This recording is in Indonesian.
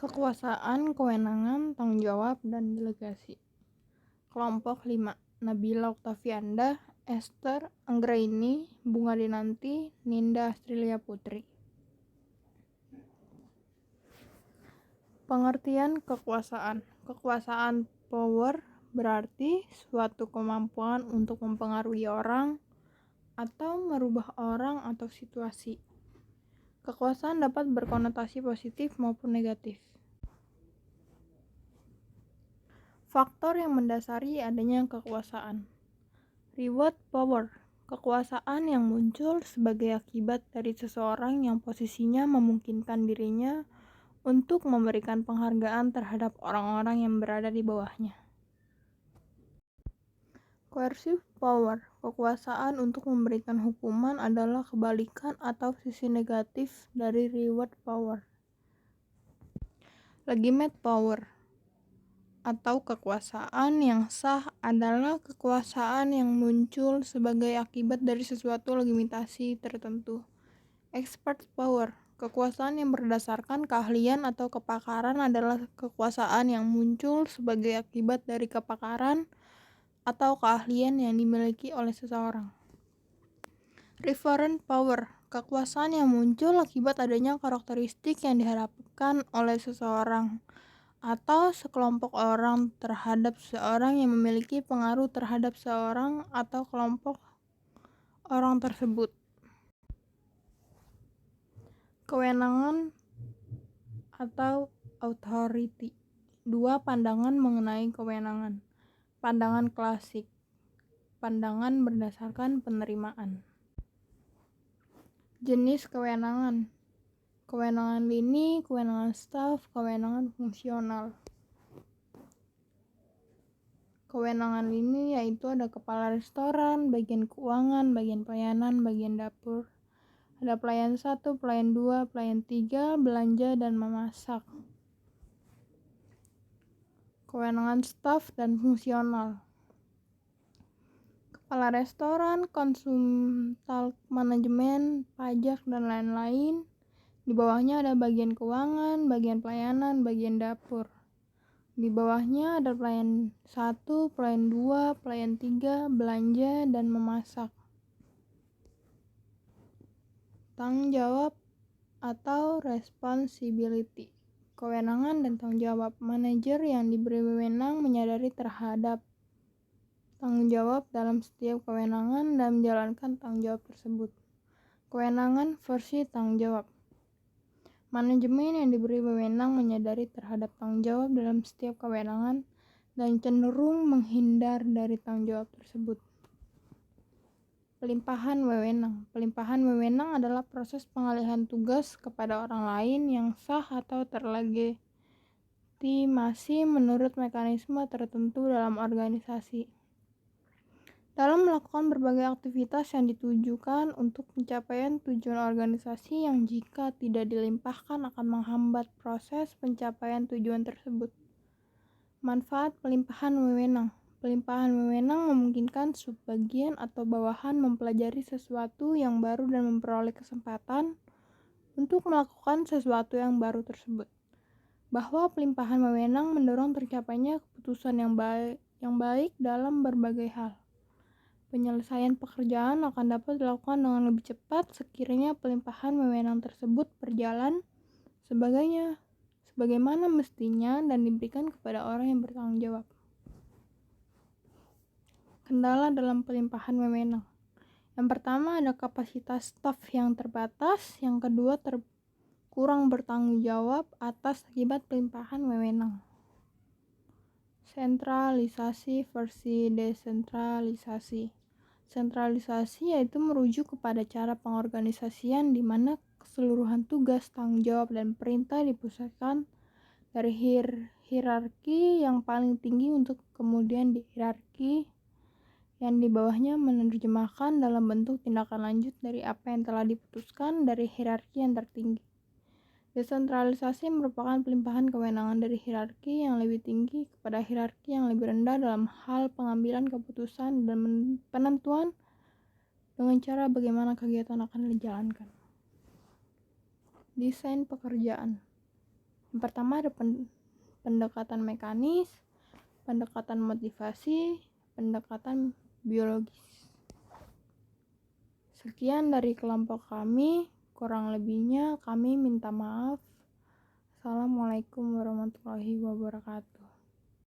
Kekuasaan, kewenangan, tanggung jawab, dan delegasi. Kelompok 5. Nabila Oktavianda, Esther Anggraini, Bunga Dinanti, Ninda Astrilia Putri. Pengertian kekuasaan. Kekuasaan power berarti suatu kemampuan untuk mempengaruhi orang atau merubah orang atau situasi. Kekuasaan dapat berkonotasi positif maupun negatif. Faktor yang mendasari adanya kekuasaan. Reward power, kekuasaan yang muncul sebagai akibat dari seseorang yang posisinya memungkinkan dirinya untuk memberikan penghargaan terhadap orang-orang yang berada di bawahnya. Coercive power, kekuasaan untuk memberikan hukuman adalah kebalikan atau sisi negatif dari reward power. Legitimate power atau kekuasaan yang sah adalah kekuasaan yang muncul sebagai akibat dari sesuatu legitimasi tertentu. Expert power, kekuasaan yang berdasarkan keahlian atau kepakaran adalah kekuasaan yang muncul sebagai akibat dari kepakaran atau keahlian yang dimiliki oleh seseorang. Referent power, kekuasaan yang muncul akibat adanya karakteristik yang diharapkan oleh seseorang atau sekelompok orang terhadap seseorang yang memiliki pengaruh terhadap seorang atau kelompok orang tersebut. Kewenangan atau authority. 2 pandangan mengenai kewenangan. Pandangan klasik. Pandangan berdasarkan penerimaan. Jenis kewenangan. Kewenangan lini, kewenangan staf, kewenangan fungsional. Kewenangan lini yaitu ada kepala restoran, bagian keuangan, bagian pelayanan, bagian dapur. Ada pelayan 1, pelayan 2, pelayan 3, belanja dan memasak. Kewenangan staf dan fungsional. Kepala restoran, konsultan manajemen, pajak, dan lain-lain. Di bawahnya ada bagian keuangan, bagian pelayanan, bagian dapur. Di bawahnya ada pelayan 1, pelayan 2, pelayan 3, belanja, dan memasak. Tanggung jawab atau responsibility. Kewenangan dan tanggung jawab. Manajer yang diberi wewenang menyadari terhadap tanggung jawab dalam setiap kewenangan dan menjalankan tanggung jawab tersebut. Kewenangan versi tanggung jawab. Manajemen yang diberi wewenang menyadari terhadap tanggung jawab dalam setiap kewenangan dan cenderung menghindar dari tanggung jawab tersebut. Pelimpahan wewenang. Pelimpahan wewenang adalah proses pengalihan tugas kepada orang lain yang sah atau terlegitimasi menurut mekanisme tertentu dalam organisasi. Dalam melakukan berbagai aktivitas yang ditujukan untuk pencapaian tujuan organisasi yang jika tidak dilimpahkan akan menghambat proses pencapaian tujuan tersebut. Manfaat pelimpahan wewenang. Pelimpahan wewenang memungkinkan subbagian atau bawahan mempelajari sesuatu yang baru dan memperoleh kesempatan untuk melakukan sesuatu yang baru tersebut. Bahwa pelimpahan wewenang mendorong tercapainya keputusan yang baik dalam berbagai hal. Penyelesaian pekerjaan akan dapat dilakukan dengan lebih cepat sekiranya pelimpahan wewenang tersebut berjalan sebagaimana mestinya dan diberikan kepada orang yang bertanggung jawab. Kendala dalam pelimpahan wewenang. Yang pertama ada kapasitas staf yang terbatas, yang kedua kurang bertanggung jawab atas akibat pelimpahan wewenang. Sentralisasi versi desentralisasi. Sentralisasi yaitu merujuk kepada cara pengorganisasian di mana keseluruhan tugas, tanggung jawab, dan perintah dipusatkan dari hierarki yang paling tinggi untuk kemudian di hierarki yang di bawahnya menerjemahkan dalam bentuk tindakan lanjut dari apa yang telah diputuskan dari hierarki yang tertinggi. Desentralisasi merupakan pelimpahan kewenangan dari hierarki yang lebih tinggi kepada hierarki yang lebih rendah dalam hal pengambilan keputusan dan penentuan dengan cara bagaimana kegiatan akan dijalankan. Desain pekerjaan. Yang pertama ada pendekatan mekanis, pendekatan motivasi, pendekatan biologis. Sekian dari kelompok kami, kurang lebihnya kami minta maaf. Assalamualaikum warahmatullahi wabarakatuh.